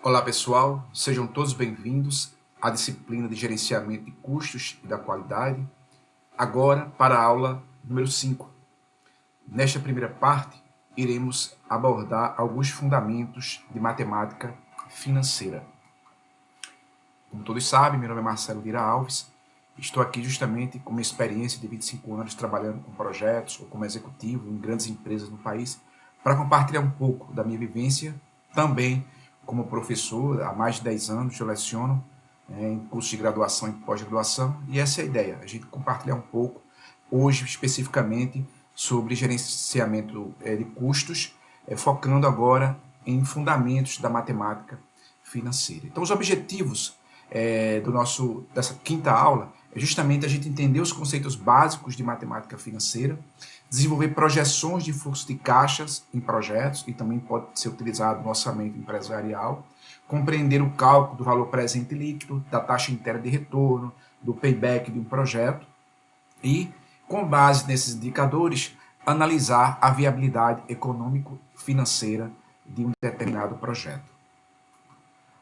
Olá pessoal, sejam todos bem-vindos à disciplina de gerenciamento de custos e da qualidade, agora para a aula número 5. Nesta primeira parte, iremos abordar alguns fundamentos de matemática financeira. Como todos sabem, meu nome é Marcelo Lira Alves, estou aqui justamente com minha experiência de 25 anos trabalhando com projetos ou como executivo em grandes empresas no país, para compartilhar um pouco da minha vivência, também como professor, há mais de 10 anos eu leciono em cursos de graduação e pós-graduação, e essa é a ideia, a gente compartilhar um pouco, hoje especificamente, sobre gerenciamento de custos, focando agora em fundamentos da matemática financeira. Então, os objetivos dessa quinta aula é justamente a gente entender os conceitos básicos de matemática financeira, desenvolver projeções de fluxo de caixas em projetos, e também pode ser utilizado no orçamento empresarial, compreender o cálculo do valor presente líquido, da taxa interna de retorno, do payback de um projeto, e, com base nesses indicadores, analisar a viabilidade econômico-financeira de um determinado projeto.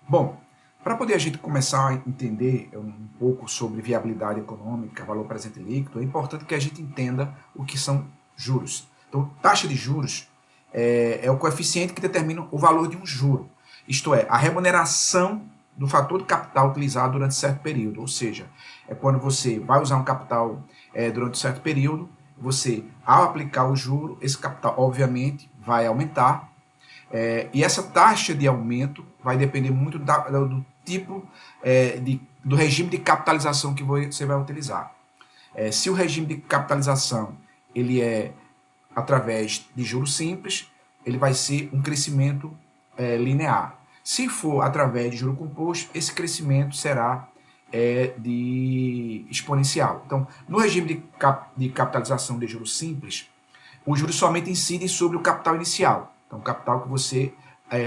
Bom, para poder a gente começar a entender um pouco sobre viabilidade econômica, valor presente líquido, é importante que a gente entenda o que são juros. Então, taxa de juros é o coeficiente que determina o valor de um juro. Isto é, a remuneração do fator de capital utilizado durante certo período. Ou seja, é quando você vai usar um capital durante certo período, você, ao aplicar o juro, esse capital, obviamente, vai aumentar. E essa taxa de aumento vai depender muito do tipo do regime de capitalização que você vai utilizar. Se o regime de capitalização ele é através de juros simples, ele vai ser um crescimento linear. Se for através de juro composto, esse crescimento será de exponencial. Então, no regime de capitalização de juros simples, os juros somente incidem sobre o capital inicial. Então, o capital que você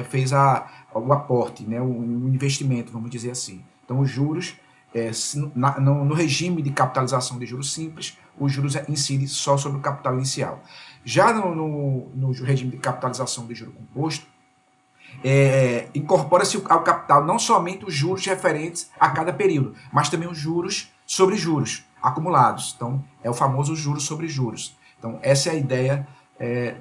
fez o aporte, né, o investimento, vamos dizer assim. Então, os juros, no regime de capitalização de juros simples, os juros incidem só sobre o capital inicial. Já no regime de capitalização de juro composto, incorpora-se ao capital não somente os juros referentes a cada período, mas também os juros sobre juros acumulados. Então, é o famoso juros sobre juros. Então, essa é a ideia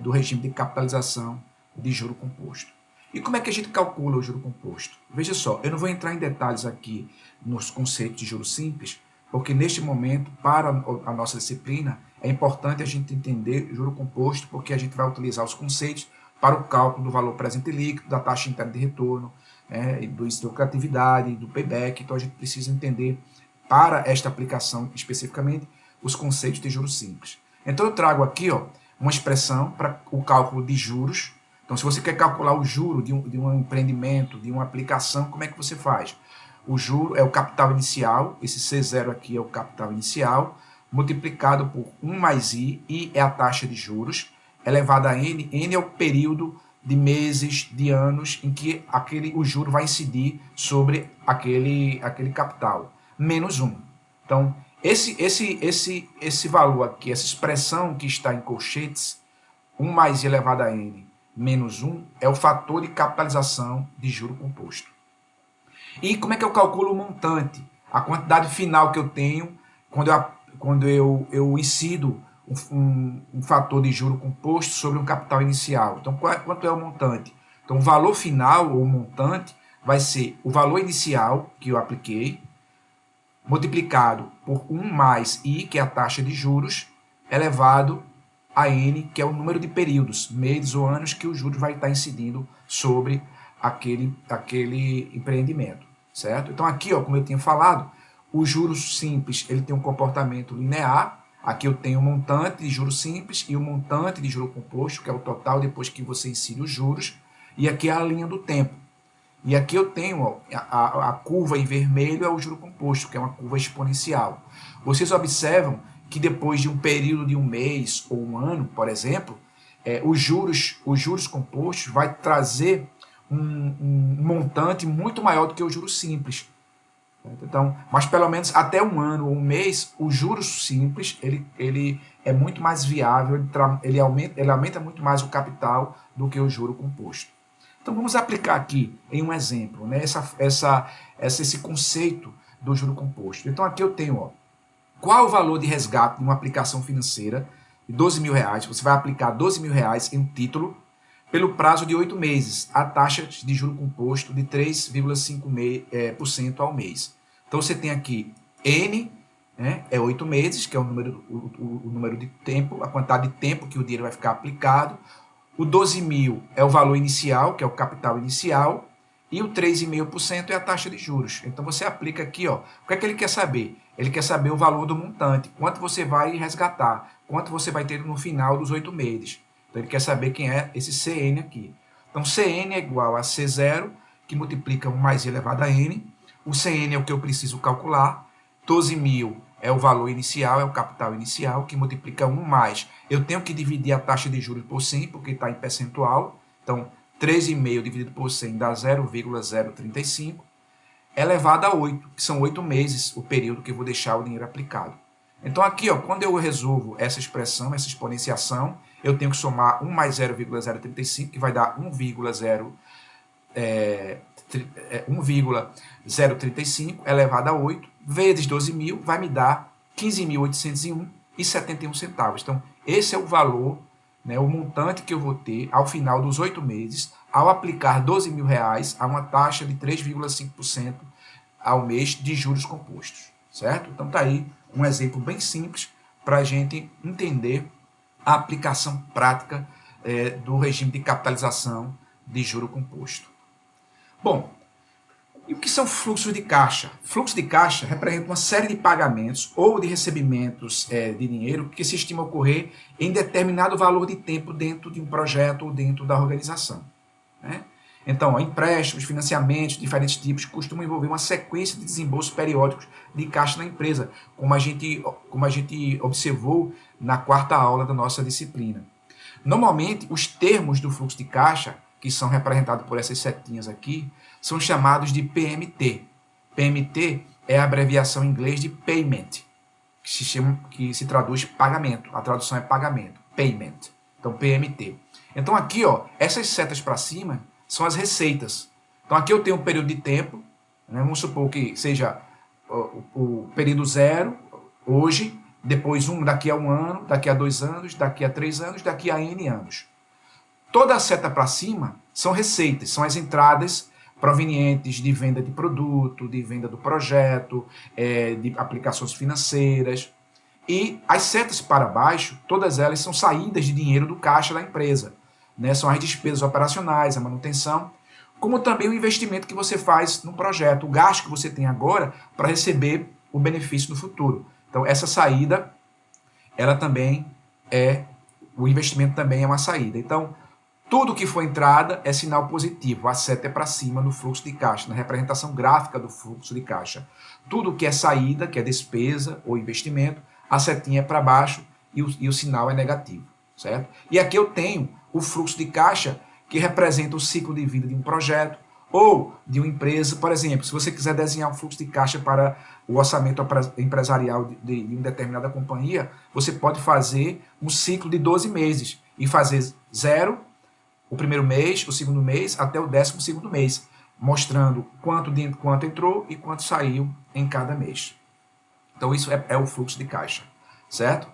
do regime de capitalização de juro composto. E como é que a gente calcula o juro composto? Veja só, eu não vou entrar em detalhes aqui nos conceitos de juros simples, porque neste momento, para a nossa disciplina, é importante a gente entender juro composto, porque a gente vai utilizar os conceitos para o cálculo do valor presente líquido, da taxa interna de retorno, do índice de lucratividade, do payback. Então a gente precisa entender, para esta aplicação especificamente, os conceitos de juros simples. Então eu trago aqui uma expressão para o cálculo de juros. Então, se você quer calcular o juro de um empreendimento, de uma aplicação, como é que você faz? O juro é o capital inicial, esse C0 aqui é o capital inicial, multiplicado por 1 mais I é a taxa de juros, elevado a N. N é o período de meses, de anos, em que o juro vai incidir sobre aquele capital, menos 1. Então, esse valor aqui, essa expressão que está em colchetes, 1 mais I elevado a N menos 1, é o fator de capitalização de juro composto. E como é que eu calculo o montante? A quantidade final que eu tenho quando eu incido um fator de juro composto sobre um capital inicial. Então, quanto é o montante? Então, o valor final, ou montante, vai ser o valor inicial que eu apliquei, multiplicado por 1 mais I, que é a taxa de juros, elevado a N, que é o número de períodos, meses ou anos, que o juros vai estar incidindo sobre aquele empreendimento, certo? Então, aqui, como eu tinha falado, o juros simples ele tem um comportamento linear. Aqui eu tenho o montante de juros simples e o montante de juro composto, que é o total depois que você incide os juros, e aqui é a linha do tempo. E aqui eu tenho a curva em vermelho é o juro composto, que é uma curva exponencial. Vocês observam que depois de um período de um mês ou um ano, por exemplo, os juros compostos vai trazer um montante muito maior do que o juros simples. Então, mas pelo menos até um ano ou um mês, o juros simples ele é muito mais viável, ele aumenta muito mais o capital do que o juro composto. Então vamos aplicar aqui em um exemplo, né, esse conceito do juro composto. Então aqui eu tenho, ó, qual o valor de resgate de uma aplicação financeira de R$12.000? Você vai aplicar R$12.000 em um título pelo prazo de 8 meses, a taxa de juro composto de 3,5% ao mês. Então você tem aqui N, né, é 8 meses, que é o número de tempo, a quantidade de tempo que o dinheiro vai ficar aplicado. O 12.000 é o valor inicial, que é o capital inicial, e o 3,5% é a taxa de juros. Então você aplica aqui, ó, o que é que ele quer saber? Ele quer saber o valor do montante, quanto você vai resgatar, quanto você vai ter no final dos 8 meses. Então ele quer saber quem é esse CN aqui. Então CN é igual a C0, que multiplica 1 mais I elevado a N. O CN é o que eu preciso calcular. 12.000 é o valor inicial, é o capital inicial, que multiplica 1 mais. Eu tenho que dividir a taxa de juros por 100, porque está em percentual. Então, 3,5 dividido por 100 dá 0,035, elevado a 8, que são 8 meses o período que eu vou deixar o dinheiro aplicado. Então, aqui, ó, quando eu resolvo essa expressão, essa exponenciação, eu tenho que somar 1 mais 0,035, que vai dar 1,035 elevado a 8, vezes 12.000, vai me dar 15.801,71 centavos. Então, esse é o valor, né, o montante que eu vou ter ao final dos 8 meses, ao aplicar R$12.000 a uma taxa de 3,5% ao mês de juros compostos, certo? Então, tá aí um exemplo bem simples para a gente entender a aplicação prática do regime de capitalização de juro composto. Bom, e o que são fluxos de caixa? Fluxo de caixa representa uma série de pagamentos ou de recebimentos de dinheiro que se estima ocorrer em determinado valor de tempo dentro de um projeto ou dentro da organização, né? Então, empréstimos, financiamentos, diferentes tipos, costumam envolver uma sequência de desembolsos periódicos de caixa na empresa, como a gente observou na 4ª aula da nossa disciplina. Normalmente, os termos do fluxo de caixa, que são representados por essas setinhas aqui, são chamados de PMT. PMT é a abreviação em inglês de payment, que se traduz pagamento. A tradução é pagamento, payment. Então, PMT. Então, aqui, ó, essas setas para cima são as receitas. Então, aqui eu tenho um período de tempo, né? Vamos supor que seja o período 0, hoje, depois daqui a 1 ano, daqui a 2 anos, daqui a 3 anos, daqui a N anos. Toda a seta para cima são receitas, são as entradas provenientes de venda de produto, de venda do projeto, de aplicações financeiras. E as setas para baixo, todas elas são saídas de dinheiro do caixa da empresa, né? São as despesas operacionais, a manutenção, como também o investimento que você faz no projeto, o gasto que você tem agora para receber o benefício no futuro. Então, essa saída, ela também o investimento também é uma saída. Então, tudo que for entrada é sinal positivo, a seta é para cima no fluxo de caixa, na representação gráfica do fluxo de caixa. Tudo que é saída, que é despesa ou investimento, a setinha é para baixo e o sinal é negativo, certo? E aqui eu tenho o fluxo de caixa que representa o ciclo de vida de um projeto ou de uma empresa. Por exemplo, se você quiser desenhar um fluxo de caixa para o orçamento empresarial de uma determinada companhia, você pode fazer um ciclo de 12 meses e fazer 0, o primeiro mês, o segundo mês, até o 12º mês, mostrando quanto entrou e quanto saiu em cada mês. Então, isso é o fluxo de caixa, certo?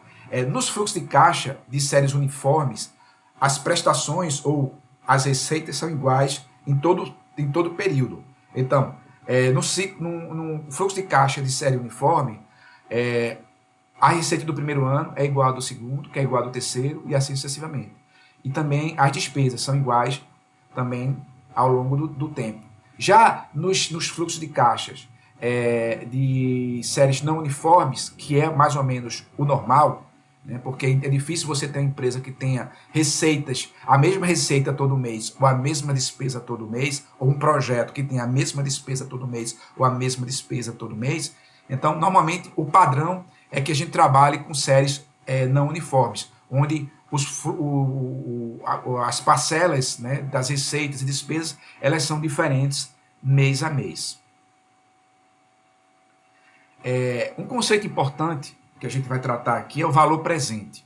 Nos fluxos de caixa de séries uniformes, as prestações ou as receitas são iguais em todo período. Então, no fluxo de caixa de série uniforme, a receita do primeiro ano é igual à do segundo, que é igual ao do terceiro, e assim sucessivamente. E também as despesas são iguais também ao longo do tempo. Já nos fluxos de caixas de séries não uniformes, que é mais ou menos o normal, né, porque é difícil você ter uma empresa que tenha receitas, a mesma receita todo mês, ou a mesma despesa todo mês, ou um projeto que tenha a mesma despesa todo mês, ou a mesma despesa todo mês. Então, normalmente, o padrão é que a gente trabalhe com séries não uniformes, onde as parcelas, né, das receitas e despesas, elas são diferentes mês a mês. Um conceito importante que a gente vai tratar aqui é o valor presente.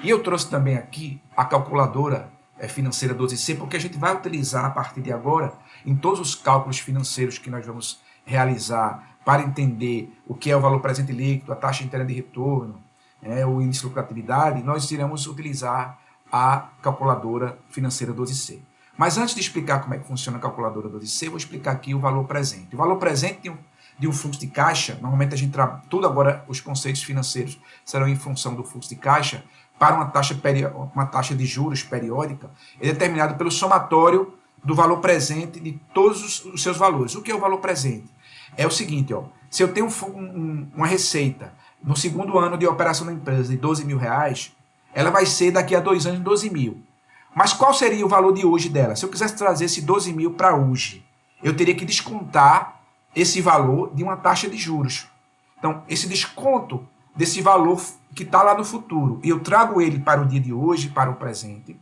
E eu trouxe também aqui a calculadora financeira 12C, porque a gente vai utilizar a partir de agora, em todos os cálculos financeiros que nós vamos realizar para entender o que é o valor presente líquido, a taxa interna de retorno, o índice de lucratividade, nós iremos utilizar a calculadora financeira 12C. Mas antes de explicar como é que funciona a calculadora 12C, eu vou explicar aqui o valor presente. O valor presente de um fluxo de caixa, normalmente a gente trabalha, tudo agora, os conceitos financeiros serão em função do fluxo de caixa, para uma taxa de juros periódica, é determinado pelo somatório do valor presente de todos os seus valores. O que é o valor presente? É o seguinte, se eu tenho uma receita no segundo ano de operação da empresa de 12 mil reais, ela vai ser daqui a 2 anos 12 mil. Mas qual seria o valor de hoje dela? Se eu quisesse trazer esse 12 mil para hoje, eu teria que descontar esse valor de uma taxa de juros. Então, esse desconto desse valor que está lá no futuro, e eu trago ele para o dia de hoje, para o presente,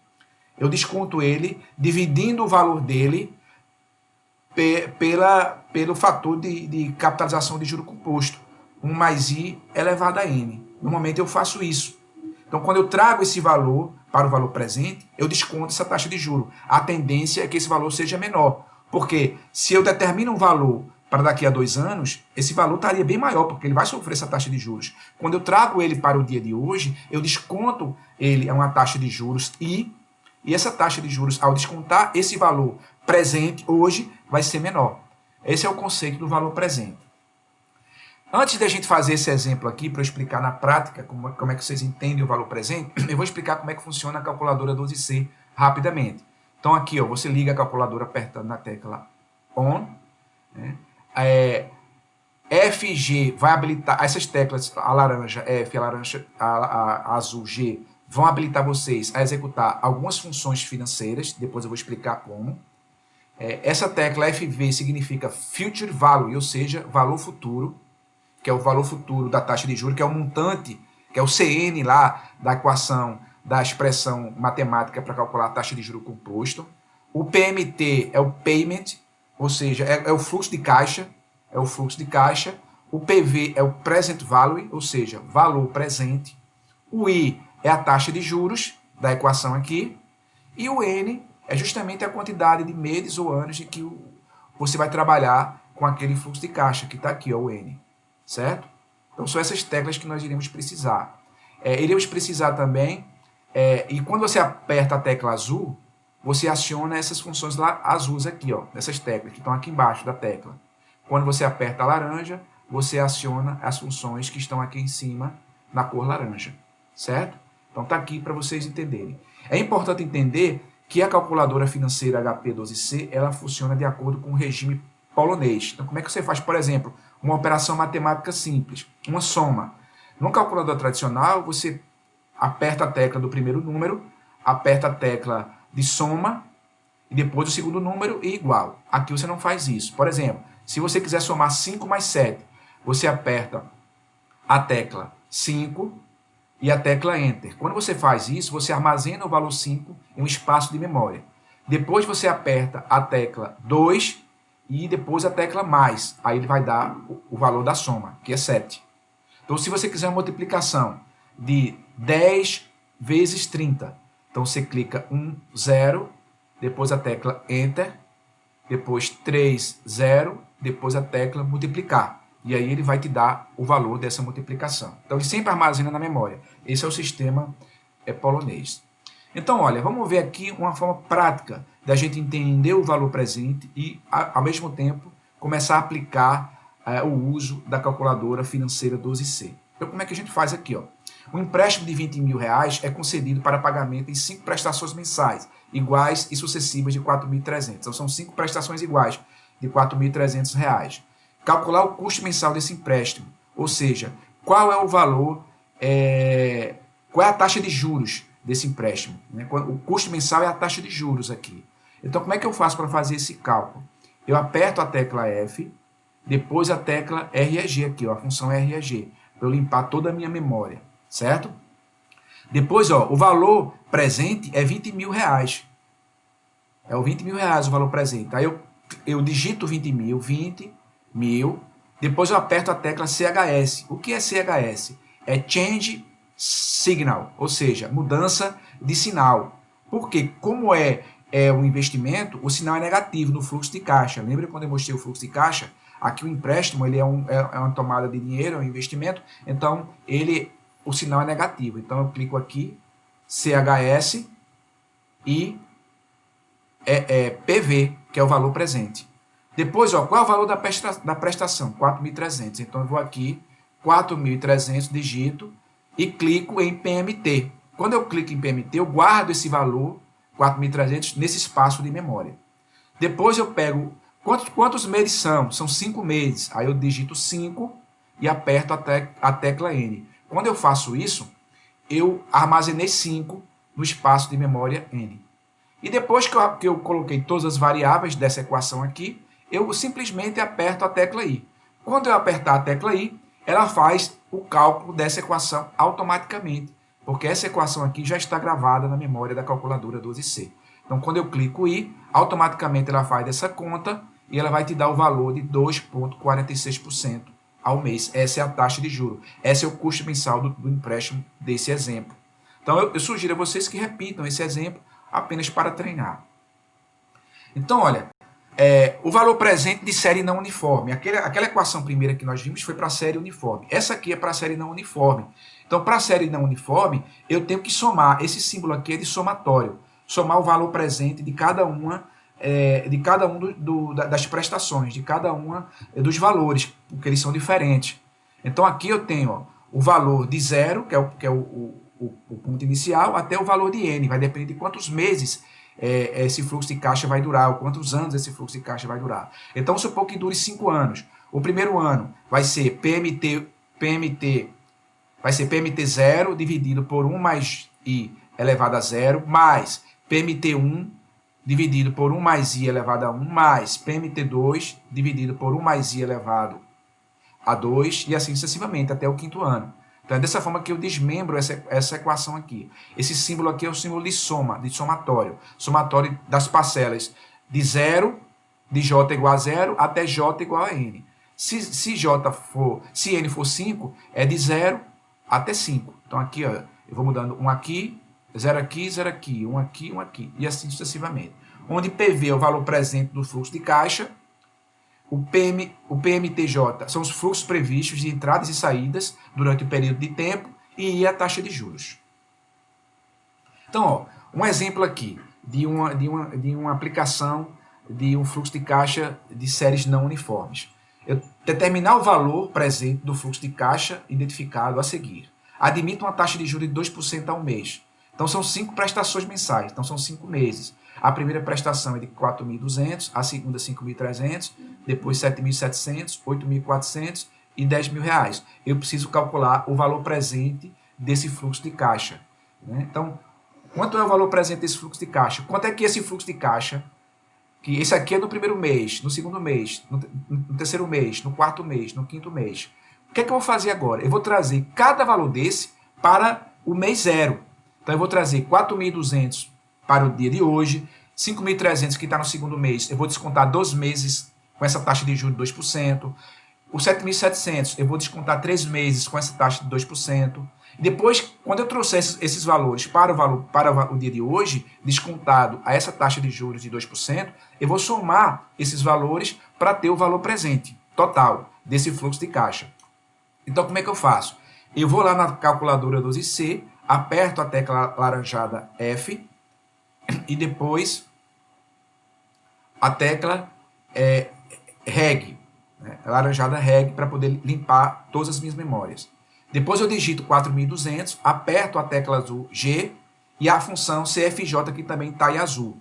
eu desconto ele dividindo o valor dele pelo fator de capitalização de juro composto, 1 mais I elevado a N. Normalmente eu faço isso. Então, quando eu trago esse valor para o valor presente, eu desconto essa taxa de juro. A tendência é que esse valor seja menor, porque se eu determino um valor para daqui a 2 anos, esse valor estaria bem maior, porque ele vai sofrer essa taxa de juros. Quando eu trago ele para o dia de hoje, eu desconto ele a uma taxa de juros e essa taxa de juros, ao descontar esse valor presente hoje, vai ser menor. Esse é o conceito do valor presente. Antes de a gente fazer esse exemplo aqui, para eu explicar na prática como é que vocês entendem o valor presente, eu vou explicar como é que funciona a calculadora 12C rapidamente. Então aqui, você liga a calculadora apertando na tecla ON, né? F e G vai habilitar, essas teclas, a laranja F, a azul G, vão habilitar vocês a executar algumas funções financeiras, depois eu vou explicar como. Essa tecla FV significa Future Value, ou seja, valor futuro, que é o valor futuro da taxa de juros, que é o montante, que é o CN lá da equação, da expressão matemática para calcular a taxa de juros composto. O PMT é o Payment, ou seja, é o fluxo de caixa, O PV é o Present Value, ou seja, valor presente. O I é a taxa de juros da equação aqui. E o N é justamente a quantidade de meses ou anos de que você vai trabalhar com aquele fluxo de caixa, que está aqui, o N. Certo? Então, são essas teclas que nós iremos precisar. Iremos precisar também, e quando você aperta a tecla azul, você aciona essas funções lá azuis aqui, essas teclas que estão aqui embaixo da tecla. Quando você aperta a laranja, você aciona as funções que estão aqui em cima na cor laranja. Certo? Então, está aqui para vocês entenderem. É importante entender que a calculadora financeira HP12C, ela funciona de acordo com o regime polonês. Então, como é que você faz, por exemplo, uma operação matemática simples, uma soma? No calculador tradicional, você aperta a tecla do primeiro número, aperta a tecla de soma, e depois o segundo número e igual. Aqui você não faz isso. Por exemplo, se você quiser somar 5 mais 7, você aperta a tecla 5 e a tecla Enter. Quando você faz isso, você armazena o valor 5 em um espaço de memória. Depois você aperta a tecla 2 e depois a tecla mais. Aí ele vai dar o valor da soma, que é 7. Então, se você quiser uma multiplicação de 10 vezes 30, então você clica 1, 0, depois a tecla Enter, depois 3, 0, depois a tecla multiplicar. E aí ele vai te dar o valor dessa multiplicação. Então, ele sempre armazena na memória. Esse é o sistema polonês. Então, olha, vamos ver aqui uma forma prática da gente entender o valor presente e, ao mesmo tempo, começar a aplicar o uso da calculadora financeira 12C. Então, como é que a gente faz aqui? Um empréstimo de 20 mil reais é concedido para pagamento em 5 prestações mensais, iguais e sucessivas de 4.300. Então, são 5 prestações iguais de 4.300 reais. Calcular o custo mensal desse empréstimo, ou seja, qual é o valor, qual é a taxa de juros desse empréstimo. Né? O custo mensal é a taxa de juros aqui. Então, como é que eu faço para fazer esse cálculo? Eu aperto a tecla F, depois a tecla REG aqui, a função REG, para eu limpar toda a minha memória, certo? Depois, o valor presente é 20 mil reais. É o 20 mil reais o valor presente. Aí eu digito 20 mil, depois eu aperto a tecla CHS. O que é CHS? É Change Signal, ou seja, mudança de sinal. Porque, como é um investimento, o sinal é negativo no fluxo de caixa. Lembra quando eu mostrei o fluxo de caixa? Aqui o empréstimo ele é uma tomada de dinheiro, é um investimento, então o sinal é negativo. Então eu clico aqui, CHS e PV, que é o valor presente. Depois, qual é o valor da prestação? 4.300. Então eu vou aqui, 4.300, digito e clico em PMT. Quando eu clico em PMT, eu guardo esse valor, 4.300, nesse espaço de memória. Depois eu pego, quantos meses são? São 5 meses. Aí eu digito 5 e aperto a tecla N. Quando eu faço isso, eu armazenei 5 no espaço de memória N. E depois que eu coloquei todas as variáveis dessa equação aqui, eu simplesmente aperto a tecla I. Quando eu apertar a tecla I, ela faz o cálculo dessa equação automaticamente, porque essa equação aqui já está gravada na memória da calculadora 12C. Então, quando eu clico I, automaticamente ela faz essa conta e ela vai te dar o valor de 2,46% ao mês. Essa é a taxa de juros. Esse é o custo mensal do empréstimo desse exemplo. Então, eu sugiro a vocês que repitam esse exemplo apenas para treinar. Então, olha, o valor presente de série não uniforme. Aquela equação primeira que nós vimos foi para a série uniforme. Essa aqui é para a série não uniforme. Então, para a série não uniforme, eu tenho que somar. Esse símbolo aqui é de somatório. Somar o valor presente de cada uma das prestações, de cada uma dos valores, porque eles são diferentes. Então, aqui eu tenho o valor de 0, que é o ponto inicial, até o valor de N. Vai depender de quantos meses esse fluxo de caixa vai durar, ou quantos anos esse fluxo de caixa vai durar. Então, supor que dure 5 anos. O primeiro ano vai ser vai ser PMT 0 dividido por 1 mais I elevado a 0, mais PMT 1 dividido por 1 mais I elevado a 1, mais PMT 2 dividido por 1 mais I elevado a 2, e assim sucessivamente, até o 5º ano. Então, é dessa forma que eu desmembro essa equação aqui. Esse símbolo aqui é o símbolo de soma, de somatório. Somatório das parcelas de 0, de J igual a 0, até J igual a N. Se N for 5, é de 0 até 5. Então, aqui, ó, eu vou mudando 1 aqui, 0 aqui, 0 aqui, 1 aqui, 1 aqui, e assim sucessivamente. Onde PV é o valor presente do fluxo de caixa, o PMTJ são os fluxos previstos de entradas e saídas durante o período de tempo, e I é a taxa de juros. Então, um exemplo aqui de uma aplicação de um fluxo de caixa de séries não uniformes. Eu determinar o valor presente do fluxo de caixa identificado a seguir. Admito uma taxa de juros de 2% ao mês. Então, são 5 prestações mensais, então são 5 meses. A primeira prestação é de 4.200, a segunda 5.300, depois 7.700, 8.400 e 10.000 reais. Eu preciso calcular o valor presente desse fluxo de caixa. Né? Então, quanto é o valor presente desse fluxo de caixa? Quanto é que esse fluxo de caixa, que esse aqui é no primeiro mês, no segundo mês, no terceiro mês, no quarto mês, no quinto mês. O que é que eu vou fazer agora? Eu vou trazer cada valor desse para o mês 0. Então, eu vou trazer 4.200 para o dia de hoje, 5.300 que está no segundo mês, eu vou descontar 2 meses com essa taxa de juros de 2%. O 7.700 eu vou descontar 3 meses com essa taxa de 2%. Depois, quando eu trouxer esses valores para o dia de hoje, descontado a essa taxa de juros de 2%, eu vou somar esses valores para ter o valor presente, total, desse fluxo de caixa. Então, como é que eu faço? Eu vou lá na calculadora 12C, aperto a tecla laranjada F, e depois a tecla REG, né? Laranjada REG, para poder limpar todas as minhas memórias. Depois eu digito 4.200, aperto a tecla azul G e a função CFJ, que também está em azul.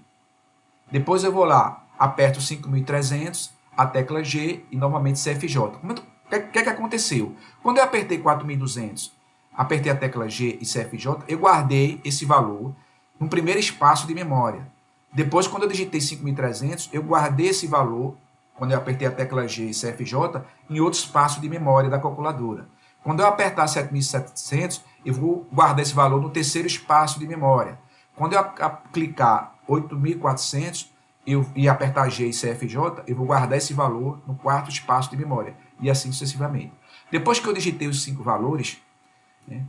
Depois eu vou lá, aperto 5.300, a tecla G e novamente CFJ. O que aconteceu? Quando eu apertei 4.200, apertei a tecla G e CFJ, eu guardei esse valor no primeiro espaço de memória. Depois, quando eu digitei 5.300, eu guardei esse valor, quando eu apertei a tecla G e CFJ, em outro espaço de memória da calculadora. Quando eu apertar 7.700, eu vou guardar esse valor no terceiro espaço de memória. Quando eu clicar 8.400 e apertar G e CFJ, eu vou guardar esse valor no quarto espaço de memória, e assim sucessivamente. Depois que eu digitei os 5 valores, né,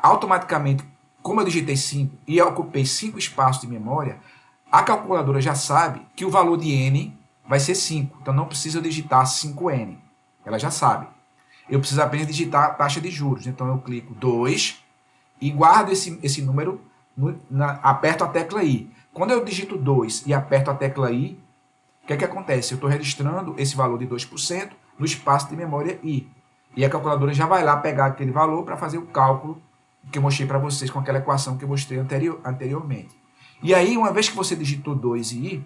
automaticamente, como eu digitei 5 e eu ocupei 5 espaços de memória, a calculadora já sabe que o valor de n vai ser 5. Então não precisa digitar 5n. Ela já sabe. Eu preciso apenas digitar a taxa de juros. Então eu clico 2 e guardo esse número, aperto a tecla I. Quando eu digito 2 e aperto a tecla I, o que é que acontece? Eu estou registrando esse valor de 2% no espaço de memória I. E a calculadora já vai lá pegar aquele valor para fazer o cálculo que eu mostrei para vocês com aquela equação que eu mostrei anteriormente. E aí, uma vez que você digitou 2 e I,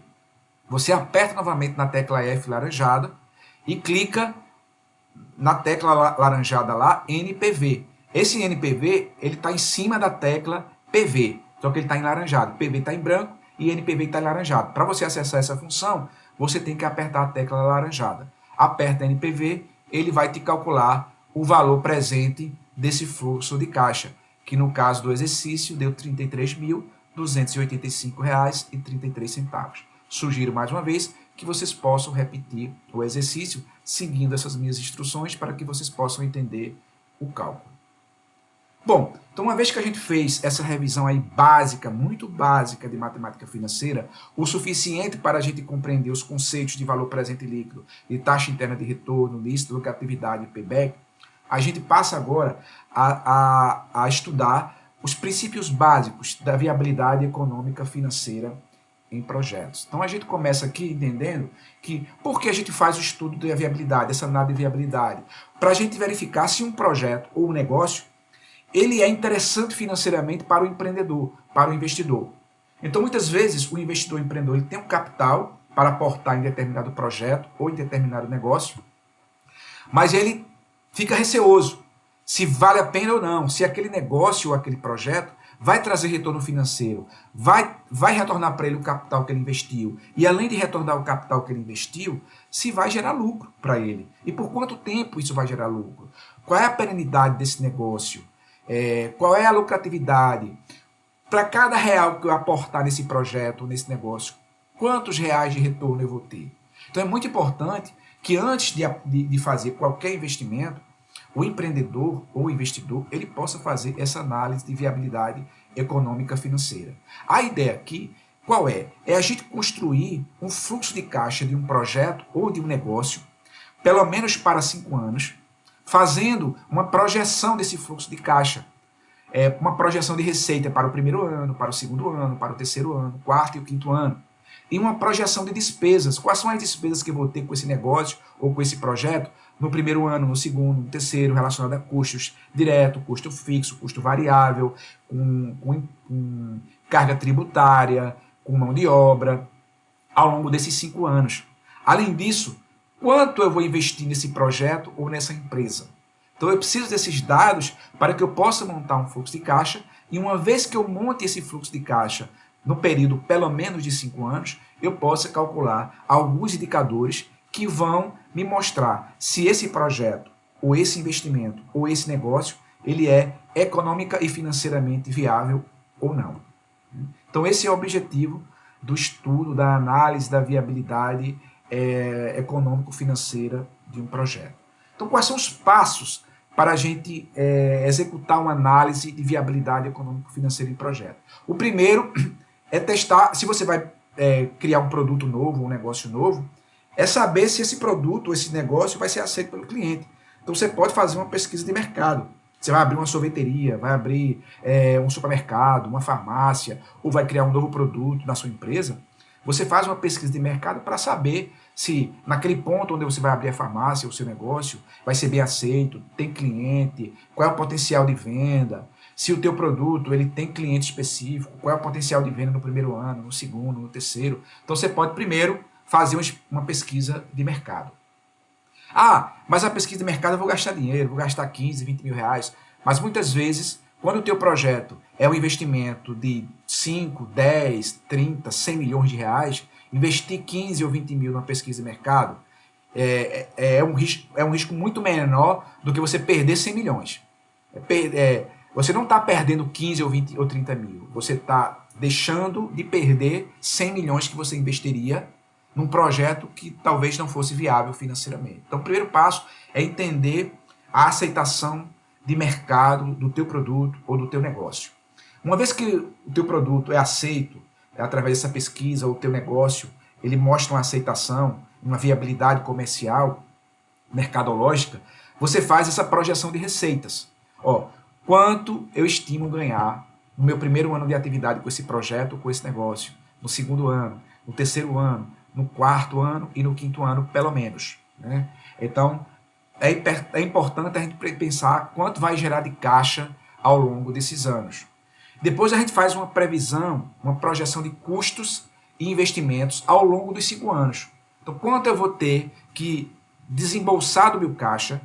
você aperta novamente na tecla F laranjada e clica na tecla laranjada lá, NPV. Esse NPV, ele está em cima da tecla PV, só que ele está em laranjado. PV está em branco e NPV está em laranjado. Para você acessar essa função, você tem que apertar a tecla laranjada. Aperta NPV, ele vai te calcular o valor presente desse fluxo de caixa, que no caso do exercício deu R$ 33.285,33. Sugiro mais uma vez que vocês possam repetir o exercício seguindo essas minhas instruções para que vocês possam entender o cálculo. Bom, então uma vez que a gente fez essa revisão aí básica, muito básica de matemática financeira, o suficiente para a gente compreender os conceitos de valor presente líquido, de taxa interna de retorno, lista, lucratividade e payback, a gente passa agora a estudar os princípios básicos da viabilidade econômica financeira em projetos. Então a gente começa aqui entendendo que por que a gente faz o estudo da viabilidade, essa análise de viabilidade? Para a gente verificar se um projeto ou um negócio ele é interessante financeiramente para o empreendedor, para o investidor. Então muitas vezes o investidor empreendedor ele tem um capital para aportar em determinado projeto ou em determinado negócio, mas ele fica receoso se vale a pena ou não, se aquele negócio ou aquele projeto vai trazer retorno financeiro, vai retornar para ele o capital que ele investiu, e além de retornar o capital que ele investiu, se vai gerar lucro para ele. E por quanto tempo isso vai gerar lucro? Qual é a perenidade desse negócio? Qual é a lucratividade? Para cada real que eu aportar nesse projeto, nesse negócio, quantos reais de retorno eu vou ter? Então é muito importante que antes de fazer qualquer investimento, o empreendedor ou o investidor, ele possa fazer essa análise de viabilidade econômica financeira. A ideia aqui, qual é? É a gente construir um fluxo de caixa de um projeto ou de um negócio, pelo menos para 5 anos, fazendo uma projeção desse fluxo de caixa. Uma projeção de receita para o primeiro ano, para o segundo ano, para o terceiro ano, quarto e o quinto ano. E uma projeção de despesas. Quais são as despesas que eu vou ter com esse negócio ou com esse projeto no primeiro ano, no segundo, no terceiro, relacionado a custos direto, custo fixo, custo variável, com carga tributária, com mão de obra, ao longo desses 5 anos. Além disso, quanto eu vou investir nesse projeto ou nessa empresa? Então eu preciso desses dados para que eu possa montar um fluxo de caixa, e uma vez que eu monte esse fluxo de caixa no período pelo menos de 5 anos, eu possa calcular alguns indicadores que vão me mostrar se esse projeto, ou esse investimento, ou esse negócio, ele é econômica e financeiramente viável ou não. Então esse é o objetivo do estudo, da análise da viabilidade econômico-financeira de um projeto. Então quais são os passos para a gente executar uma análise de viabilidade econômico-financeira em projeto? O primeiro é testar, se você vai criar um produto novo, um negócio novo, é saber se esse produto, esse negócio vai ser aceito pelo cliente. Então você pode fazer uma pesquisa de mercado. Você vai abrir uma sorveteria, vai abrir um supermercado, uma farmácia, ou vai criar um novo produto na sua empresa. Você faz uma pesquisa de mercado para saber se naquele ponto onde você vai abrir a farmácia, o seu negócio, vai ser bem aceito, tem cliente, qual é o potencial de venda, se o teu produto ele tem cliente específico, qual é o potencial de venda no primeiro ano, no segundo, no terceiro. Então você pode primeiro fazer uma pesquisa de mercado. Ah, mas a pesquisa de mercado eu vou gastar dinheiro, vou gastar 15, 20 mil reais. Mas muitas vezes, quando o teu projeto é um investimento de 5, 10, 30, 100 milhões de reais, investir 15 ou 20 mil numa pesquisa de mercado é um risco muito menor do que você perder 100 milhões. Você não está perdendo 15 ou 20 ou 30 mil. Você está deixando de perder 100 milhões que você investiria num projeto que talvez não fosse viável financeiramente. Então, o primeiro passo é entender a aceitação de mercado do teu produto ou do teu negócio. Uma vez que o teu produto é aceito, através dessa pesquisa, o teu negócio, ele mostra uma aceitação, uma viabilidade comercial, mercadológica, você faz essa projeção de receitas. Ó, quanto eu estimo ganhar no meu primeiro ano de atividade com esse projeto, com esse negócio, no segundo ano, no terceiro ano, no quarto ano e no quinto ano, pelo menos, né? Então, é importante a gente pensar quanto vai gerar de caixa ao longo desses anos. Depois a gente faz uma previsão, uma projeção de custos e investimentos ao longo dos 5 anos. Então, quanto eu vou ter que desembolsar do meu caixa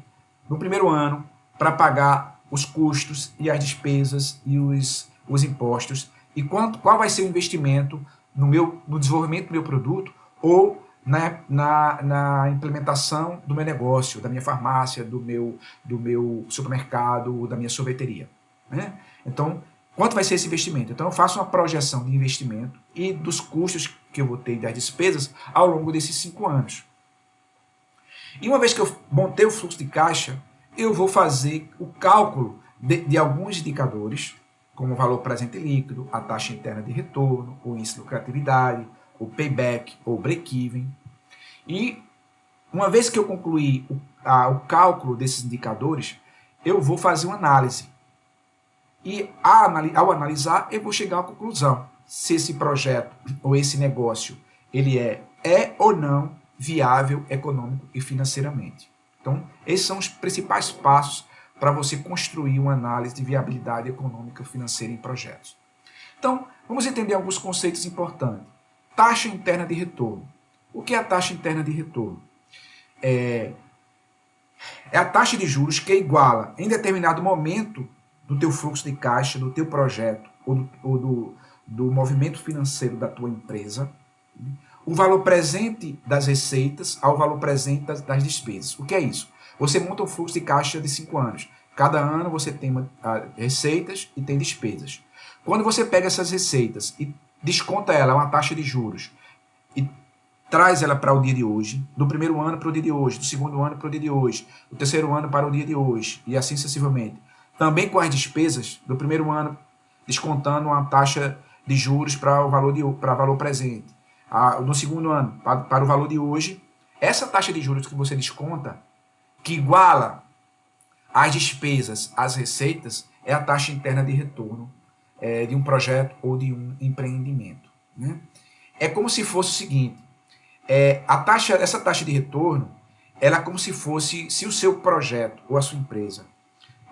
no primeiro ano para pagar os custos e as despesas e os impostos, e qual vai ser o investimento no desenvolvimento do meu produto ou na implementação do meu negócio, da minha farmácia, do meu supermercado, da minha sorveteria, né? Então, quanto vai ser esse investimento? Então, eu faço uma projeção de investimento e dos custos que eu vou ter, das despesas, ao longo desses 5 anos. E uma vez que eu montei o fluxo de caixa, eu vou fazer o cálculo de alguns indicadores, como o valor presente líquido, a taxa interna de retorno, o índice de lucratividade, o payback ou break-even. E uma vez que eu concluir o cálculo desses indicadores, eu vou fazer uma análise. E ao analisar, eu vou chegar à conclusão se esse projeto ou esse negócio ele é ou não viável econômico e financeiramente. Então, esses são os principais passos para você construir uma análise de viabilidade econômica e financeira em projetos. Então, vamos entender alguns conceitos importantes. Taxa interna de retorno. O que é a taxa interna de retorno? É a taxa de juros que iguala, em determinado momento do teu fluxo de caixa, do teu projeto ou do movimento financeiro da tua empresa, o valor presente das receitas ao valor presente das despesas. O que é isso? Você monta um fluxo de caixa de 5 anos. Cada ano você tem receitas e tem despesas. Quando você pega essas receitas e desconta ela, uma taxa de juros, e traz ela para o dia de hoje, do primeiro ano para o dia de hoje, do segundo ano para o dia de hoje, do terceiro ano para o dia de hoje, e assim sucessivamente. Também com as despesas, do primeiro ano, descontando uma taxa de juros para o valor presente. No segundo ano, para o valor de hoje, essa taxa de juros que você desconta, que iguala as despesas às receitas, é a taxa interna de retorno de um projeto ou de um empreendimento, né? É como se fosse o seguinte, essa taxa de retorno, ela é como se fosse, se o seu projeto ou a sua empresa,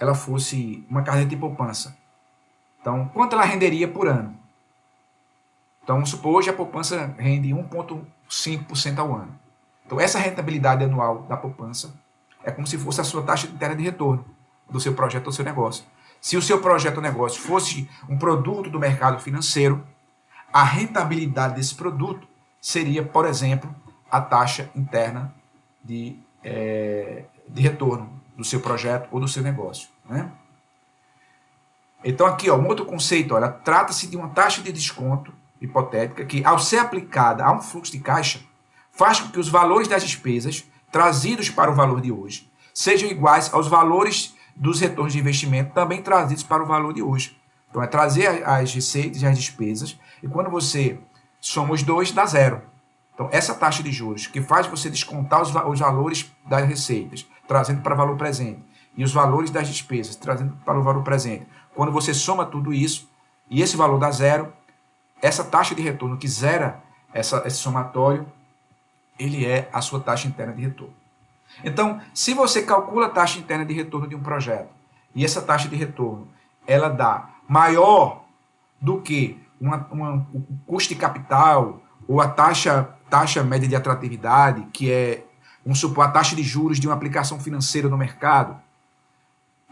ela fosse uma caderneta de poupança. Então, quanto ela renderia por ano? Então, vamos supor, hoje a poupança rende 1,5% ao ano. Então, essa rentabilidade anual da poupança é como se fosse a sua taxa interna de retorno do seu projeto ou do seu negócio. Se o seu projeto ou negócio fosse um produto do mercado financeiro, a rentabilidade desse produto seria, por exemplo, a taxa interna de retorno do seu projeto ou do seu negócio, né? Então, aqui, um outro conceito, olha, trata-se de uma taxa de desconto hipotética que, ao ser aplicada a um fluxo de caixa, faz com que os valores das despesas trazidos para o valor de hoje sejam iguais aos valores dos retornos de investimento também trazidos para o valor de hoje. Então, é trazer as receitas e as despesas, e quando você soma os dois, dá zero. Então, essa taxa de juros que faz você descontar os valores das receitas, trazendo para o valor presente, e os valores das despesas, trazendo para o valor presente, quando você soma tudo isso, e esse valor dá zero, essa taxa de retorno que zera esse somatório, ele é a sua taxa interna de retorno. Então, se você calcula a taxa interna de retorno de um projeto, e essa taxa de retorno, ela dá maior do que o custo de capital, ou a taxa média de atratividade, que é, vamos supor, a taxa de juros de uma aplicação financeira no mercado,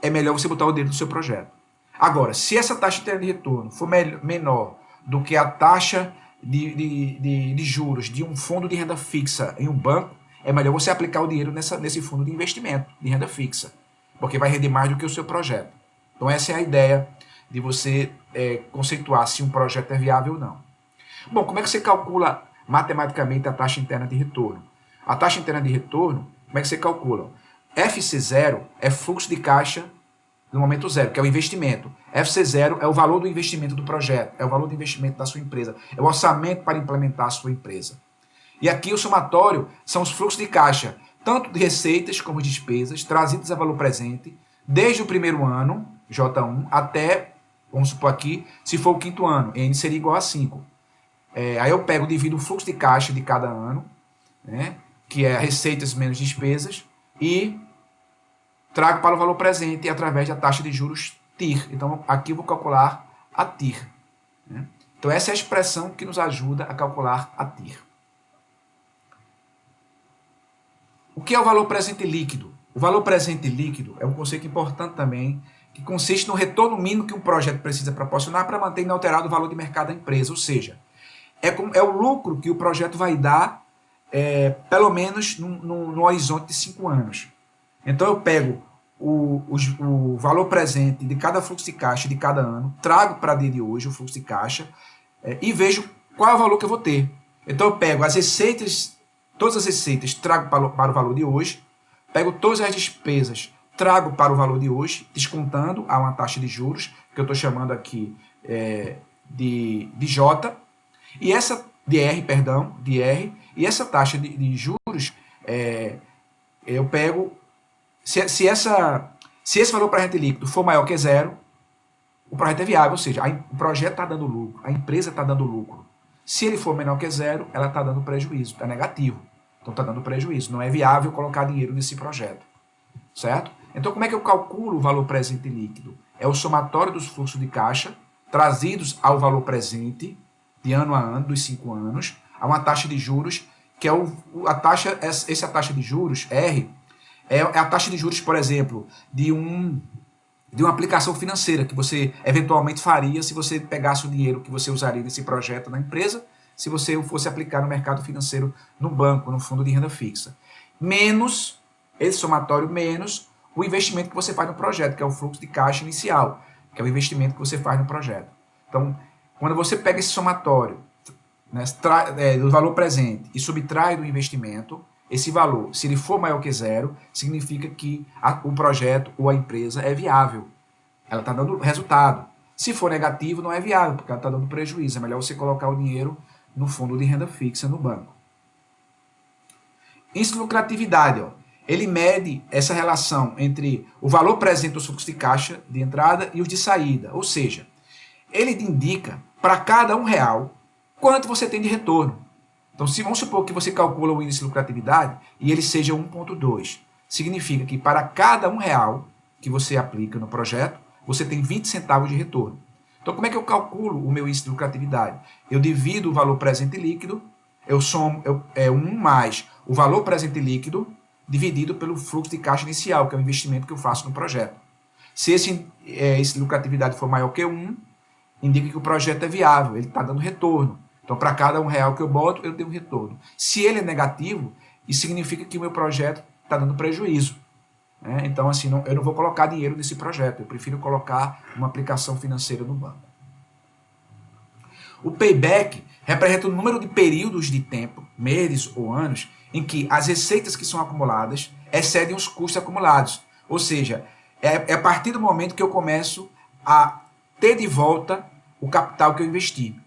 é melhor você botar o dinheiro no seu projeto. Agora, se essa taxa interna de retorno for menor do que a taxa de juros de um fundo de renda fixa em um banco, é melhor você aplicar o dinheiro nesse fundo de investimento de renda fixa, porque vai render mais do que o seu projeto. Então, essa é a ideia de você conceituar se um projeto é viável ou não. Bom, como é que você calcula matematicamente a taxa interna de retorno? A taxa interna de retorno, como é que você calcula? FC0 é fluxo de caixa no momento zero, que é o investimento. FC0 é o valor do investimento do projeto, é o valor do investimento da sua empresa, é o orçamento para implementar a sua empresa. E aqui o somatório são os fluxos de caixa, tanto de receitas como de despesas, trazidos a valor presente, desde o primeiro ano, J1, até, vamos supor aqui, se for o quinto ano, N seria igual a 5. Aí eu pego, divido o fluxo de caixa de cada ano, né, que é receitas menos despesas, e trago para o valor presente através da taxa de juros TIR. Então, aqui eu vou calcular a TIR. Né? Então, essa é a expressão que nos ajuda a calcular a TIR. O que é o valor presente líquido? O valor presente líquido é um conceito importante também, que consiste no retorno mínimo que um projeto precisa proporcionar para manter inalterado o valor de mercado da empresa. Ou seja, é o lucro que o projeto vai dar, pelo menos no horizonte de 5 anos. Então eu pego o valor presente de cada fluxo de caixa de cada ano, trago para dia de hoje o fluxo de caixa e vejo qual é o valor que eu vou ter. Então eu pego as receitas, todas as receitas, trago para o valor de hoje, pego todas as despesas, trago para o valor de hoje, descontando a uma taxa de juros, que eu estou chamando aqui de J, e essa de R, e essa taxa de juros, eu pego, se esse valor presente líquido for maior que zero, o projeto é viável, ou seja, o projeto está dando lucro, a empresa está dando lucro. Se ele for menor que zero, ela está dando prejuízo, está negativo. Então está dando prejuízo, não é viável colocar dinheiro nesse projeto. Certo? Então como é que eu calculo o valor presente líquido? É o somatório dos fluxos de caixa trazidos ao valor presente, de ano a ano, dos 5 anos, a uma taxa de juros, que é a taxa de juros, R, é a taxa de juros, por exemplo, de uma aplicação financeira que você eventualmente faria se você pegasse o dinheiro que você usaria nesse projeto na empresa, se você o fosse aplicar no mercado financeiro, no banco, no fundo de renda fixa. Menos, esse somatório menos o investimento que você faz no projeto, que é o fluxo de caixa inicial, que é o investimento que você faz no projeto. Então, quando você pega esse somatório, né, do valor presente e subtrai do investimento, esse valor, se ele for maior que zero, significa que o projeto ou a empresa é viável. Ela está dando resultado. Se for negativo, não é viável, porque ela está dando prejuízo. É melhor você colocar o dinheiro no fundo de renda fixa no banco. Índice de lucratividade, ele mede essa relação entre o valor presente dos fluxos de caixa de entrada e os de saída. Ou seja, ele indica para cada R$1 quanto você tem de retorno. Então, se vamos supor que você calcula o índice de lucratividade e ele seja 1,2, significa que para cada R$1 que você aplica no projeto, você tem 20 centavos de retorno. Então, como é que eu calculo o meu índice de lucratividade? Eu divido o valor presente líquido, eu somo 1 mais o valor presente líquido dividido pelo fluxo de caixa inicial, que é o investimento que eu faço no projeto. Se esse índice de lucratividade for maior que 1, indica que o projeto é viável, ele está dando retorno. Então, para cada R$1 que eu boto, eu tenho um retorno. Se ele é negativo, isso significa que o meu projeto está dando prejuízo. Né? Então, assim, eu não vou colocar dinheiro nesse projeto, eu prefiro colocar uma aplicação financeira no banco. O payback representa o número de períodos de tempo, meses ou anos, em que as receitas que são acumuladas excedem os custos acumulados. Ou seja, é a partir do momento que eu começo a ter de volta o capital que eu investi.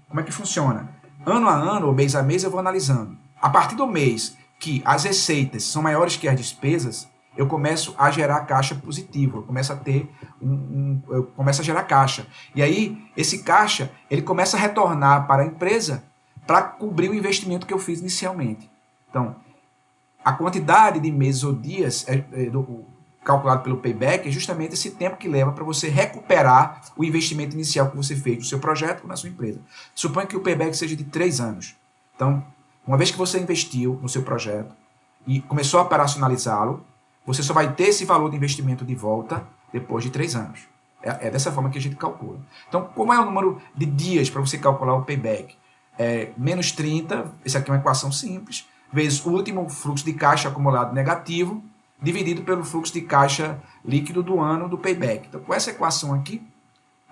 Como é que funciona? Ano a ano, ou mês a mês, eu vou analisando. A partir do mês que as receitas são maiores que as despesas, eu começo a gerar caixa positivo, eu começo a ter eu começo a gerar caixa. E aí, esse caixa, ele começa a retornar para a empresa para cobrir o investimento que eu fiz inicialmente. Então, a quantidade de meses ou dias calculado pelo payback é justamente esse tempo que leva para você recuperar o investimento inicial que você fez no seu projeto ou na sua empresa. Suponha que o payback seja de 3 anos. Então, uma vez que você investiu no seu projeto e começou a operacionalizá-lo, você só vai ter esse valor de investimento de volta depois de 3 anos. É dessa forma que a gente calcula. Então, como é o número de dias para você calcular o payback? Menos 30, essa aqui é uma equação simples, vezes o último fluxo de caixa acumulado negativo, dividido pelo fluxo de caixa líquido do ano do payback. Então, com essa equação aqui,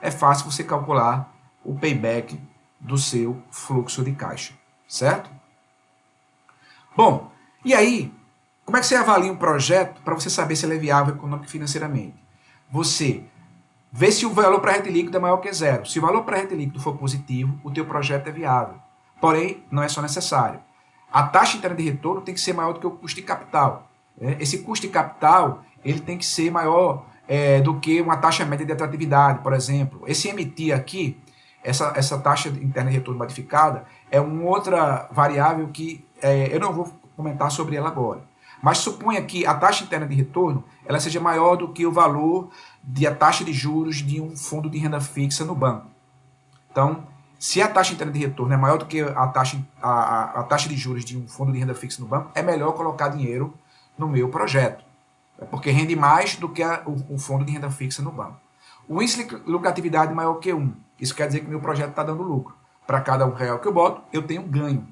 é fácil você calcular o payback do seu fluxo de caixa, certo? Bom, e aí, como é que você avalia um projeto para você saber se ele é viável econômico e financeiramente? você vê se o valor presente líquido é maior que zero. Se o valor presente líquido for positivo, o teu projeto é viável. Porém, não é só necessário. A taxa interna de retorno tem que ser maior do que o custo de capital. Esse custo de capital ele tem que ser maior do que uma taxa média de atratividade, por exemplo. Esse MT aqui, essa taxa interna de retorno modificada, é uma outra variável que eu não vou comentar sobre ela agora. Mas suponha que a taxa interna de retorno ela seja maior do que o valor da taxa de juros de um fundo de renda fixa no banco. Então, se a taxa interna de retorno é maior do que a taxa de juros de um fundo de renda fixa no banco, é melhor colocar dinheiro no meu projeto, porque rende mais do que o fundo de renda fixa no banco. O índice de lucratividade maior que 1. Isso quer dizer que meu projeto está dando lucro. Para cada R$1 que eu boto, eu tenho ganho.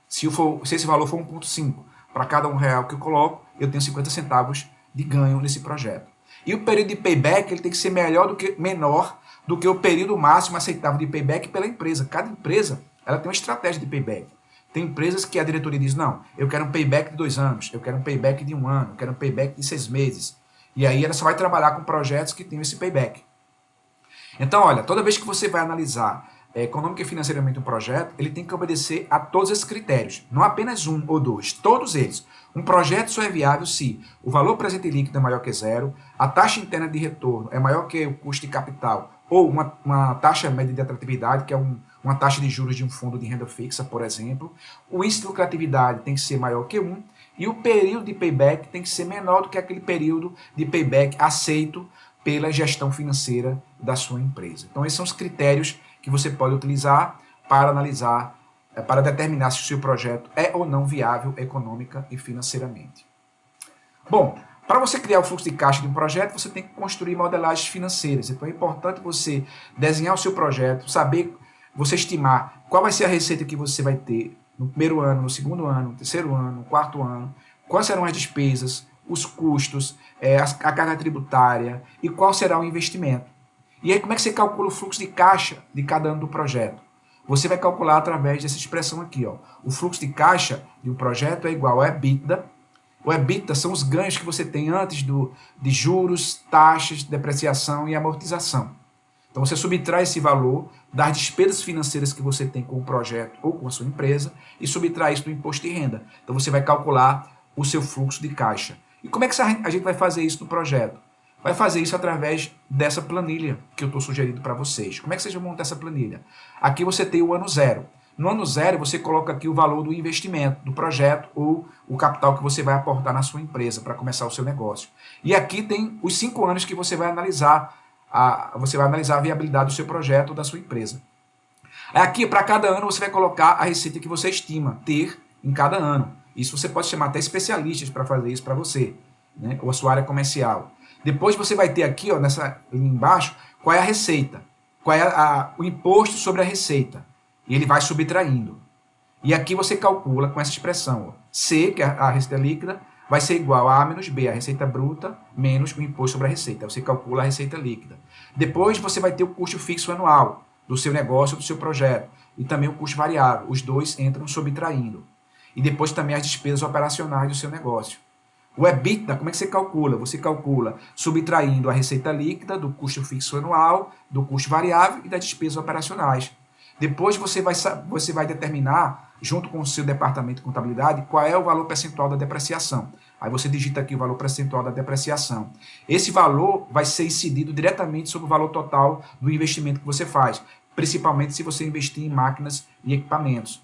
Se esse valor for 1,5, para cada R$1 que eu coloco, eu tenho 50 centavos de ganho nesse projeto. E o período de payback ele tem que ser menor do que o período máximo aceitável de payback pela empresa. Cada empresa ela tem uma estratégia de payback. Tem empresas que a diretoria diz, não, eu quero um payback de 2 anos, eu quero um payback de 1 ano, eu quero um payback de 6 meses. E aí ela só vai trabalhar com projetos que tenham esse payback. Então, olha, toda vez que você vai analisar econômica e financeiramente um projeto, ele tem que obedecer a todos esses critérios, não apenas um ou dois, todos eles. Um projeto só é viável se o valor presente líquido é maior que zero, a taxa interna de retorno é maior que o custo de capital, ou uma taxa média de atratividade, que é uma taxa de juros de um fundo de renda fixa, por exemplo. O índice de lucratividade tem que ser maior que 1, e o período de payback tem que ser menor do que aquele período de payback aceito pela gestão financeira da sua empresa. Então, esses são os critérios que você pode utilizar para analisar, para determinar se o seu projeto é ou não viável econômica e financeiramente. Bom, para você criar o fluxo de caixa de um projeto, você tem que construir modelagens financeiras. Então, é importante você desenhar o seu projeto, saber, você estimar qual vai ser a receita que você vai ter no primeiro ano, no segundo ano, no terceiro ano, no quarto ano, quais serão as despesas, os custos, a carga tributária e qual será o investimento. E aí, como é que você calcula o fluxo de caixa de cada ano do projeto? Você vai calcular através dessa expressão aqui. Ó. O fluxo de caixa de um projeto é igual a EBITDA. O EBITDA são os ganhos que você tem antes de juros, taxas, depreciação e amortização. Então, você subtrai esse valor das despesas financeiras que você tem com o projeto ou com a sua empresa e subtrai isso do imposto de renda. Então, você vai calcular o seu fluxo de caixa. E como é que a gente vai fazer isso no projeto? Vai fazer isso através dessa planilha que eu estou sugerindo para vocês. Como é que vocês vão montar essa planilha? Aqui você tem o ano zero. No ano zero, você coloca aqui o valor do investimento, do projeto ou o capital que você vai aportar na sua empresa para começar o seu negócio. E aqui tem os 5 anos que você vai analisar a viabilidade do seu projeto ou da sua empresa. Aqui, para cada ano, você vai colocar a receita que você estima ter em cada ano. Isso você pode chamar até especialistas para fazer isso para você, né? Ou a sua área comercial. Depois você vai ter aqui, ó, nessa linha embaixo, qual é a receita, qual é o imposto sobre a receita. E ele vai subtraindo. E aqui você calcula com essa expressão. Ó, C, que é a receita líquida, vai ser igual a menos B, a receita bruta, menos o imposto sobre a receita. Você calcula a receita líquida. Depois você vai ter o custo fixo anual do seu negócio, do seu projeto. E também o custo variável. Os dois entram subtraindo. E depois também as despesas operacionais do seu negócio. O EBITDA, como é que você calcula? Você calcula subtraindo a receita líquida do custo fixo anual, do custo variável e das despesas operacionais. Depois você vai determinar, junto com o seu departamento de contabilidade, qual é o valor percentual da depreciação. Aí você digita aqui o valor percentual da depreciação. Esse valor vai ser incidido diretamente sobre o valor total do investimento que você faz, principalmente se você investir em máquinas e equipamentos.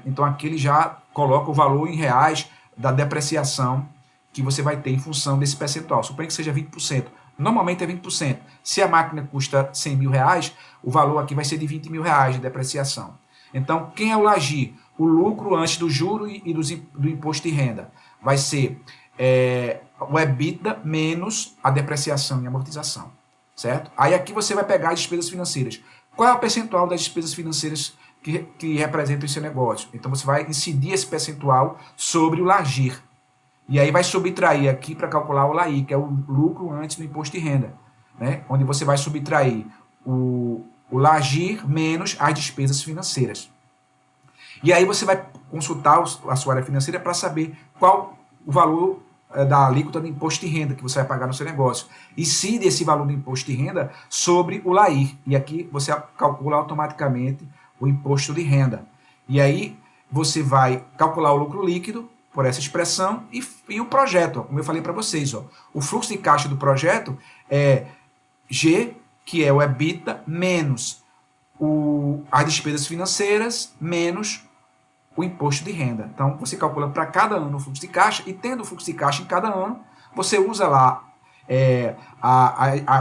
Então aqui ele já coloca o valor em reais da depreciação que você vai ter em função desse percentual. Suponha que seja 20%. Normalmente é 20%. Se a máquina custa 100 mil reais, o valor aqui vai ser de 20 mil reais de depreciação. Então, quem é o LAGI? O lucro antes do juro e do imposto de renda. Vai ser o EBITDA menos a depreciação e amortização. Certo? Aí aqui você vai pegar as despesas financeiras. Qual é o percentual das despesas financeiras que representam esse negócio? Então, você vai incidir esse percentual sobre o LAGIR. E aí vai subtrair aqui para calcular o LAI, que é o lucro antes do imposto de renda, né? Onde você vai subtrair o LAGIR menos as despesas financeiras. E aí você vai consultar a sua área financeira para saber qual o valor da alíquota do imposto de renda que você vai pagar no seu negócio. Incide esse valor do imposto de renda sobre o LAIR. E aqui você calcula automaticamente o imposto de renda. E aí você vai calcular o lucro líquido por essa expressão e o projeto, ó, como eu falei para vocês. Ó, o fluxo de caixa do projeto é G, que é o EBITDA, menos as despesas financeiras, menos o imposto de renda. Então, você calcula para cada ano o fluxo de caixa, e tendo o fluxo de caixa em cada ano, você usa lá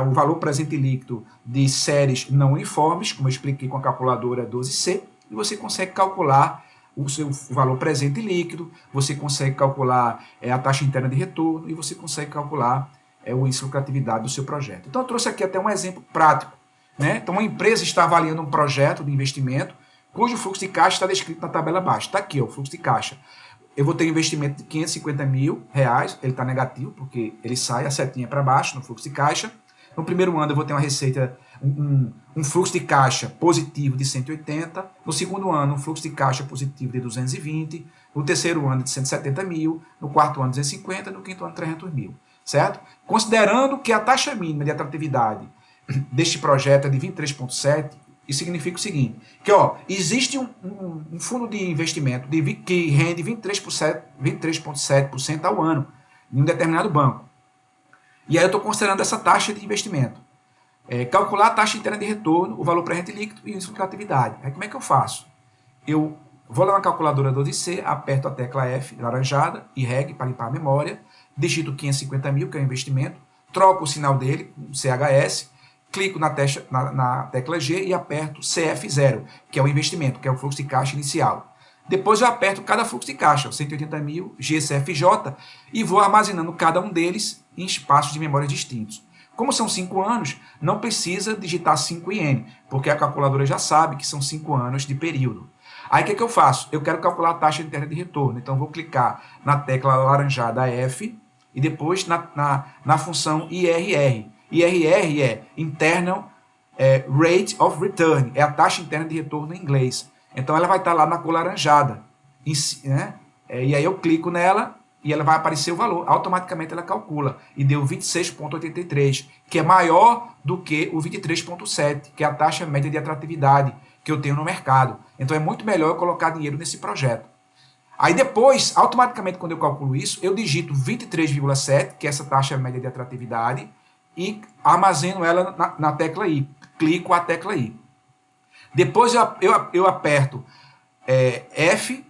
o valor presente líquido de séries não uniformes, como eu expliquei com a calculadora 12C, e você consegue calcular o seu valor presente líquido, você consegue calcular a taxa interna de retorno, e você consegue calcular o índice de lucratividade do seu projeto. Então, eu trouxe aqui até um exemplo prático. Né? Então, uma empresa está avaliando um projeto de investimento cujo fluxo de caixa está descrito na tabela abaixo. Está aqui, ó, o fluxo de caixa. Eu vou ter um investimento de R$550 mil, ele está negativo, porque ele sai a setinha para baixo no fluxo de caixa. No primeiro ano eu vou ter uma receita, um fluxo de caixa positivo de 180. No segundo ano, um fluxo de caixa positivo de 220. No terceiro ano, de 170 mil. No quarto ano, 250. No quinto ano, 300 mil. Certo? Considerando que a taxa mínima de atratividade deste projeto é de 23,7%, isso significa o seguinte, que existe um fundo de investimento que rende 23,7% ao ano em um determinado banco. E aí eu estou considerando essa taxa de investimento. Calcular a taxa interna de retorno, o valor presente líquido e o índice de lucratividade. Aí como é que eu faço? Eu vou lá na calculadora 12C, aperto a tecla F laranjada e REG para limpar a memória, digito 550 mil, que é o investimento, troco o sinal dele, CHS, clico na tecla G e aperto CF0, que é o investimento, que é o fluxo de caixa inicial. Depois eu aperto cada fluxo de caixa, 180 mil, GCFJ, e vou armazenando cada um deles em espaços de memória distintos. Como são 5 anos, não precisa digitar 5 IN, porque a calculadora já sabe que são 5 anos de período. Aí o que eu faço? Eu quero calcular a taxa interna de retorno, então vou clicar na tecla laranjada F e depois na função IRR. IRR é Internal Rate of Return, é a taxa interna de retorno em inglês. Então ela vai estar lá na cor laranjada. Né? E aí eu clico nela e ela vai aparecer o valor. Automaticamente ela calcula. E deu 26,83, que é maior do que o 23,7, que é a taxa média de atratividade que eu tenho no mercado. Então é muito melhor eu colocar dinheiro nesse projeto. Aí depois, automaticamente quando eu calculo isso, eu digito 23,7, que é essa taxa média de atratividade, e armazeno ela na tecla I. Clico a tecla I. Depois eu aperto F,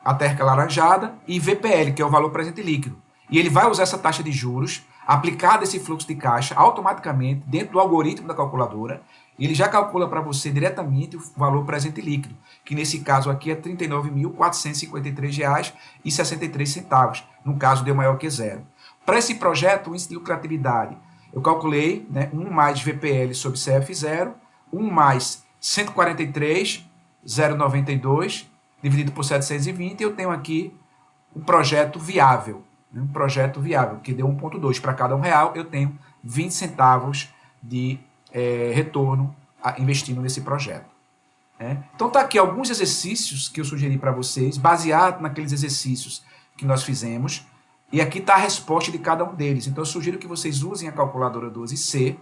a tecla laranjada, e VPL, que é o valor presente líquido. E ele vai usar essa taxa de juros aplicada a esse fluxo de caixa automaticamente dentro do algoritmo da calculadora. E ele já calcula para você diretamente o valor presente líquido, que nesse caso aqui é R$ 39.453,63. No caso, deu maior que zero. Para esse projeto, o índice de lucratividade, eu calculei 1 mais VPL sobre CF0, 1 mais 143,092, dividido por 720, eu tenho aqui um projeto viável. Um projeto viável, que deu 1,2. Para cada R$1, eu tenho 20 centavos de retorno investindo nesse projeto. Então tá aqui alguns exercícios que eu sugeri para vocês, baseado naqueles exercícios que nós fizemos, e aqui está a resposta de cada um deles. Então eu sugiro que vocês usem a calculadora 12C,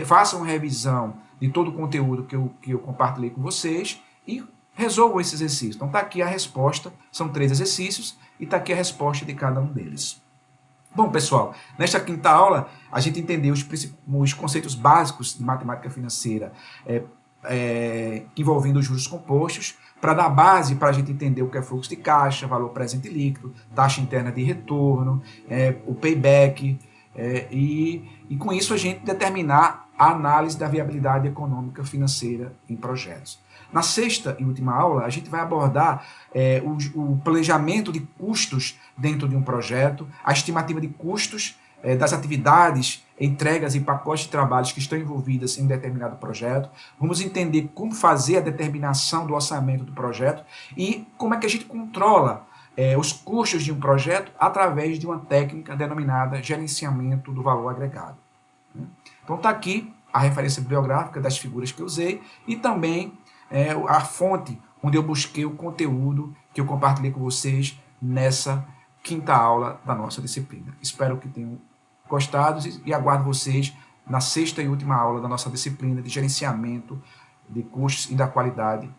façam uma revisão de todo o conteúdo que eu compartilhei com vocês e resolvam esse exercício. Então está aqui a resposta, são 3 exercícios, e está aqui a resposta de cada um deles. Bom, pessoal, nesta quinta aula, a gente entendeu os conceitos básicos de matemática financeira envolvendo os juros compostos, para dar base para a gente entender o que é fluxo de caixa, valor presente líquido, taxa interna de retorno, o payback, e com isso a gente determinar a análise da viabilidade econômica financeira em projetos. Na sexta e última aula, a gente vai abordar o planejamento de custos dentro de um projeto, a estimativa de custos das atividades, entregas e pacotes de trabalhos que estão envolvidas em um determinado projeto. Vamos entender como fazer a determinação do orçamento do projeto e como é que a gente controla os custos de um projeto através de uma técnica denominada gerenciamento do valor agregado. Então está aqui a referência bibliográfica das figuras que eu usei e também a fonte onde eu busquei o conteúdo que eu compartilhei com vocês nessa quinta aula da nossa disciplina. Espero que tenham gostado e aguardo vocês na sexta e última aula da nossa disciplina de gerenciamento de custos e da qualidade